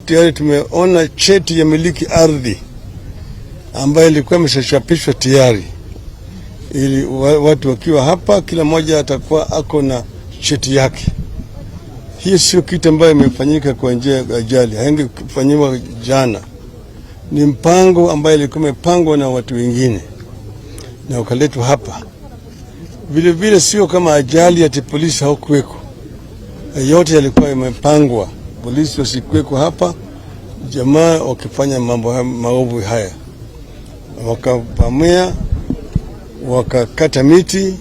tayari tumeona cheti ya miliki ardhi ambayo ilikuwa imeshachapishwa tayari, ili watu wakiwa hapa kila mmoja atakuwa ako na cheti yake. Hii sio kitu ambayo imefanyika kwa njia ya ajali, haingefanywa jana. Ni mpango ambayo ilikuwa imepangwa na watu wengine na ukaletwa hapa. Vile vile sio kama ajali ati polisi hawakuweko. Yote yalikuwa yamepangwa. Polisi wasikuweko hapa, jamaa wakifanya mambo maovu haya. Wakavamia, wakakata miti,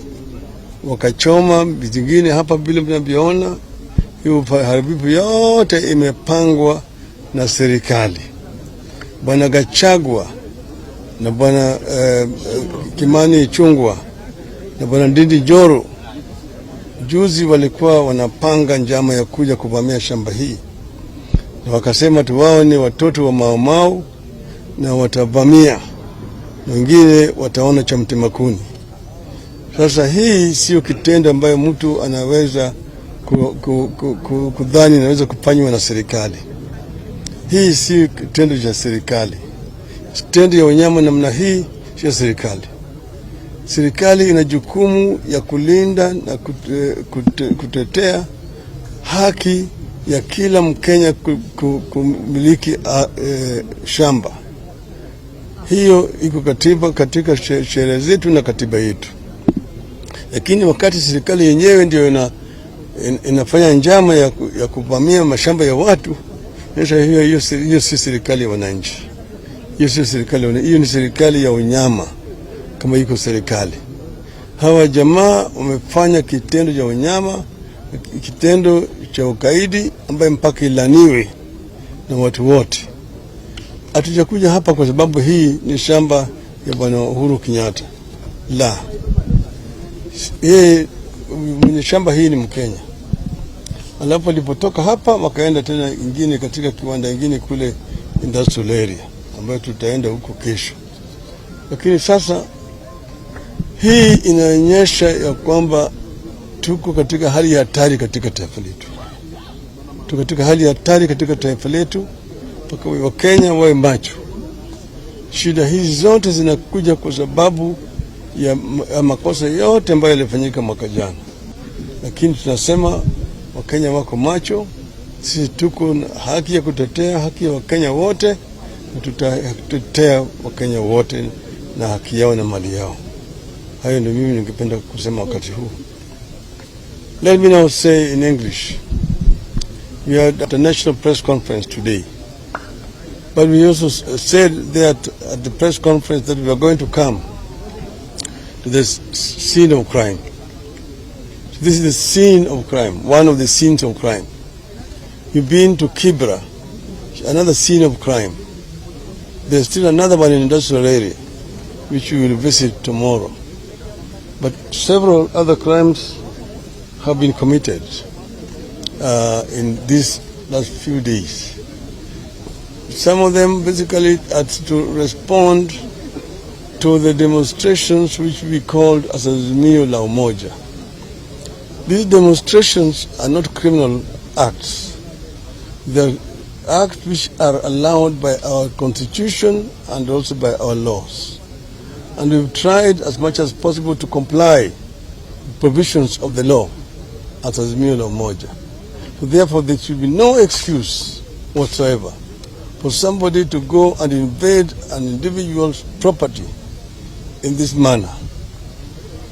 wakachoma vingine hapa vile mnavyoona. Hiyo haribifu yote imepangwa na serikali. Bwana Gachagua na bwana Kimani Ichung'wah na bwana Ndindi Nyoro juzi walikuwa wanapanga njama ya kuja kuvamia shamba hii, na wakasema tu wao ni watoto wa Mau Mau na watavamia, wengine wataona cha mtema kuni. Sasa hii sio kitendo ambayo mtu anaweza kudhani inaweza kufanywa na serikali. Hii si kitendo cha serikali. Kitendo ya wanyama namna hii sio serikali. Serikali ina jukumu ya kulinda na kutetea haki ya kila Mkenya kumiliki shamba. Hiyo iko katika sheria zetu na katiba yetu. Lakini wakati serikali yenyewe ndio inafanya njama ya kuvamia mashamba ya watu, hiyo si serikali ya wananchi. Hiyo si serikali, hiyo ni serikali ya unyama. Kama iko serikali, hawa jamaa wamefanya kitendo cha unyama, kitendo cha ukaidi ambaye mpaka ilaniwe na watu wote. Hatujakuja hapa kwa sababu hii ni shamba ya bwana Uhuru Kenyatta. La, yeye mwenye shamba hii ni Mkenya. Alafu alipotoka hapa wakaenda tena ingine katika kiwanda ingine kule industrial area ambayo tutaenda huko kesho. Lakini sasa hii inaonyesha ya kwamba tuko katika hali ya hatari katika taifa letu. Tuko katika hali ya hatari katika taifa letu, mpaka Wakenya wawe macho. Shida hizi zote zinakuja kwa sababu ya makosa yote ambayo yalifanyika mwaka jana. Lakini tunasema Wakenya wako macho, sisi tuko na haki ya kutetea haki ya Wakenya wote, na tutatetea Wakenya wote na haki yao na mali yao. Hayo ndio mimi ningependa kusema wakati huu. Let me now say in English. We had at a national press conference today. But we also said that at the press conference that we are going to come to this scene of crime. So this is the scene of crime, one of the scenes of crime. We've been to Kibra, another scene of crime. There's still another one in industrial area, which we will visit tomorrow. But several other crimes have been committed in these last few days. Some of them basically had to respond to the demonstrations which we called as Azimio la Umoja. These demonstrations are not criminal acts. They're acts which are allowed by our constitution and also by our laws. And we've tried as much as possible to comply with provisions of the law as Azimio la Umoja. So therefore, there should be no excuse whatsoever for somebody to go and invade an individual's property in this manner.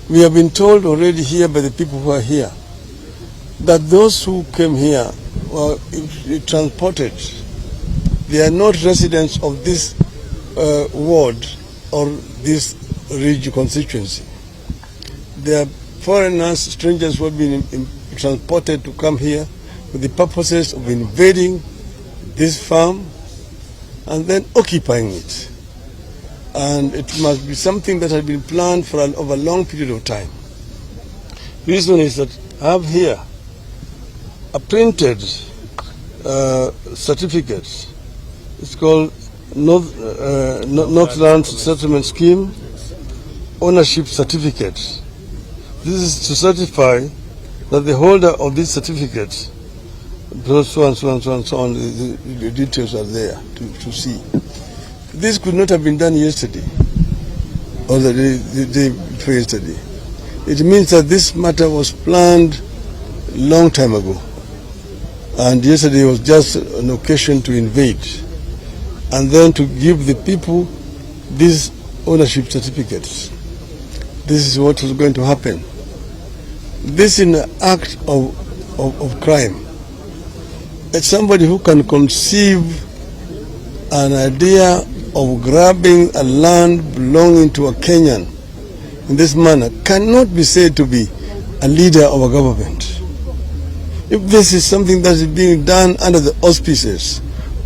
We have been told already here by the people who are here that those who came here were transported. They are not residents of this ward or this region constituency. They are foreigners, strangers who have been transported to come here with the purposes of invading this farm and then occupying it. And it must be something that has been planned for over a long period of time. The reason is that I have here a printed certificate. It's called Northlands Settlement Scheme Ownership Certificate. This is to certify that the holder of this certificate so and so and so and so on. The details are there to see. This could not have been done yesterday or the day before yesterday. It means that this matter was planned a long time ago. And yesterday was just an occasion to invade and then to give the people these ownership certificates. This is what was going to happen. This is an act of crime. It's somebody who can conceive an idea of grabbing a land belonging to a Kenyan in this manner cannot be said to be a leader of a government. If this is something that is being done under the auspices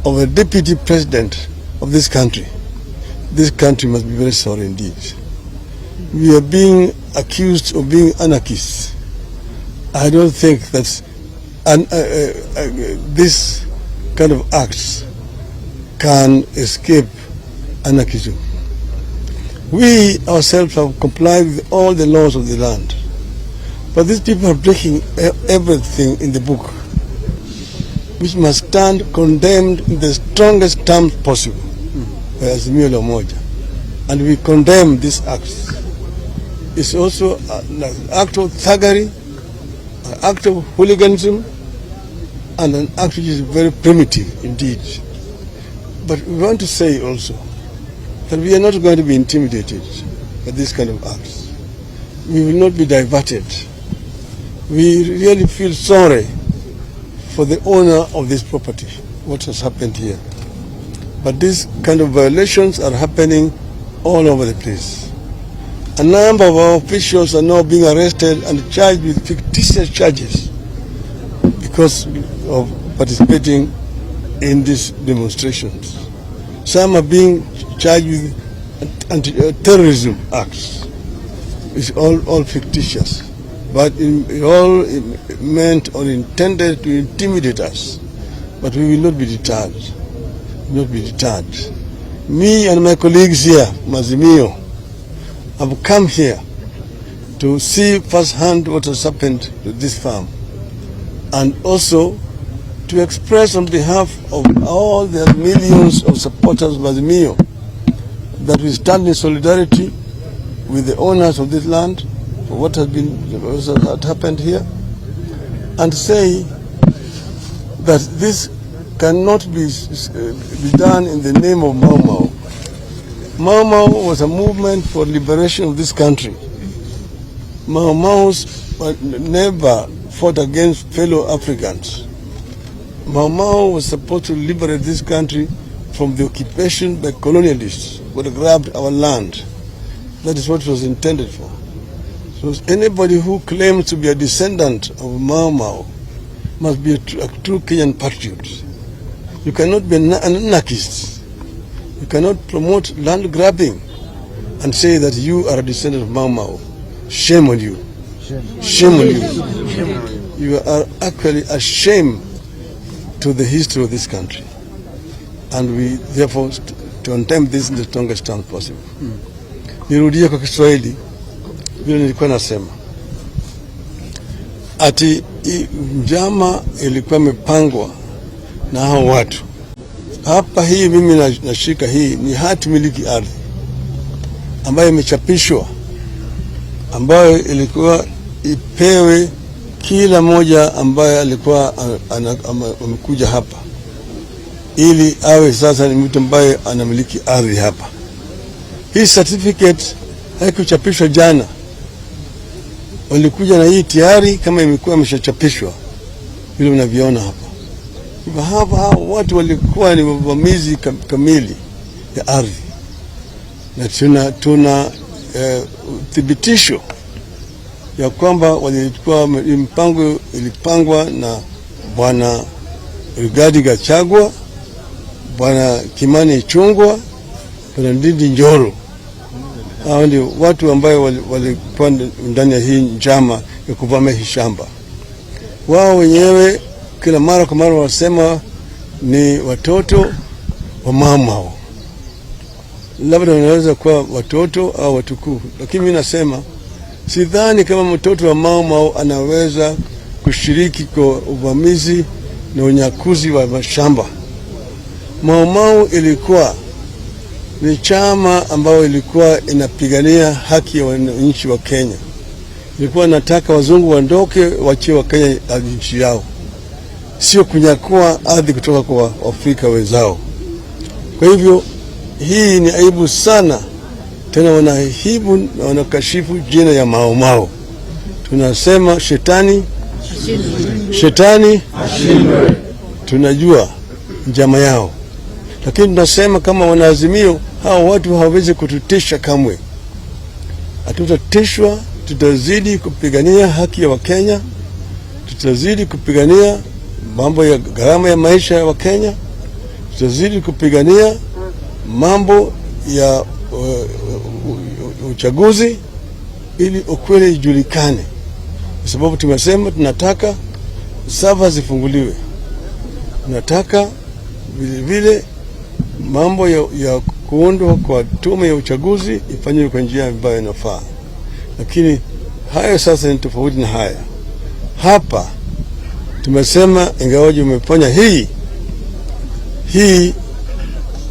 of a deputy president of this country must be very sorry indeed. We are being accused of being anarchists. I don't think that this kind of acts can escape anarchism. We ourselves have complied with all the laws of the land. But these people are breaking everything in the book, which must stand condemned in the strongest terms possible as Azimio la Umoja. And we condemn these acts. It's also an act of thuggery, an act of hooliganism, and an act which is very primitive indeed. But we want to say also that we are not going to be intimidated by this kind of acts. We will not be diverted. We really feel sorry for the owner of this property, what has happened here. But these kind of violations are happening all over the place. A number of our officials are now being arrested and charged with fictitious charges because of participating in these demonstrations. Some are being charged with anti-terrorism acts. It's all fictitious. But it all meant or intended to intimidate us. But we will not be deterred. We will not be deterred. Me and my colleagues here, Mazimio, have come here to see firsthand what has happened to this farm, and also to express on behalf of all the millions of supporters of Mazimio that we stand in solidarity with the owners of this land for what had happened here, and say that this cannot be done in the name of Mau Mau. Mau Mau was a movement for liberation of this country. Mau Maus never fought against fellow Africans. Mau Mau was supposed to liberate this country from the occupation by colonialists who had grabbed our land. That is what it was intended for. So anybody who claims to be a descendant of Mau Mau must be a true Kenyan patriot. You cannot be an anarchist. You cannot promote land grabbing and say that you are a descendant of Mau Mau. Shame on you. Shame on you. You are actually a shame to the history of this country. And we therefore condemn this in the strongest terms possible. Nirudie kwa Kiswahili vile nilikuwa nasema. Ati njama ilikuwa imepangwa na hao watu. Hapa hii mimi nashika hii ni hati miliki ardhi ambayo imechapishwa, ambayo ilikuwa ipewe kila moja ambaye alikuwa amekuja hapa, ili awe sasa ni mtu ambaye anamiliki ardhi hapa. Hii certificate haikuchapishwa jana. Walikuja na hii tayari kama imekuwa imeshachapishwa vile mnaviona hapa. Hapa watu walikuwa ni wavamizi kamili ya ardhi. Na tuna thibitisho ya kwamba walikuwa mpango ilipangwa na Bwana Rigathi Gachagua, Bwana Kimani Ichung'wah, Bwana Ndindi Nyoro. Hao ndio watu ambao walikuwa ndani ya hii njama ya kuvamia hii shamba. Wao wenyewe kila mara kwa mara wasema ni watoto wa Mau Mau. Labda wanaweza kuwa watoto au watukuu, lakini mimi nasema sidhani kama mtoto wa Mau Mau anaweza kushiriki kwa uvamizi na unyakuzi wa mashamba. Mau Mau ilikuwa ni chama ambayo ilikuwa inapigania haki ya wananchi wa Kenya. Ilikuwa nataka wazungu waondoke, wachie wa Kenya nchi yao, sio kunyakua ardhi kutoka kwa Afrika wenzao. Kwa hivyo hii ni aibu sana, tena wanahibu na wanakashifu jina ya Mau Mau. Tunasema shetani ashindwe. Tunajua njama yao, lakini tunasema kama wanaazimio, hao watu hawawezi kututisha kamwe. Hatutatishwa, tutazidi kupigania haki ya Wakenya, tutazidi kupigania mambo ya gharama ya maisha ya Wakenya, tutazidi kupigania mambo ya uchaguzi ili ukweli ijulikane, kwa sababu tumesema tunataka sava zifunguliwe, tunataka vile mambo ya kuundwa kwa tume ya uchaguzi ifanywe kwa njia ambayo inafaa. Lakini hayo sasa ni tofauti na haya. Hapa tumesema ingawaje umefanya hii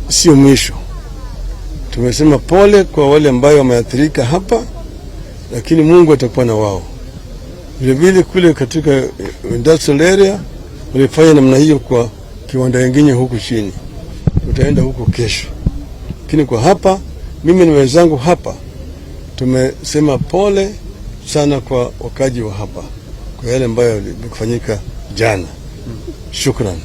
sio mwisho. Tumesema pole kwa wale ambao wameathirika hapa, lakini Mungu atakuwa na wao. Vile kule katika industrial area walifanya namna hiyo kwa kiwanda kingine huku chini. Tutaenda huko kesho. Lakini kwa hapa, mimi na wenzangu hapa tumesema pole sana kwa wakaji wa hapa kwa yale ambayo yalifanyika jana. Shukrani.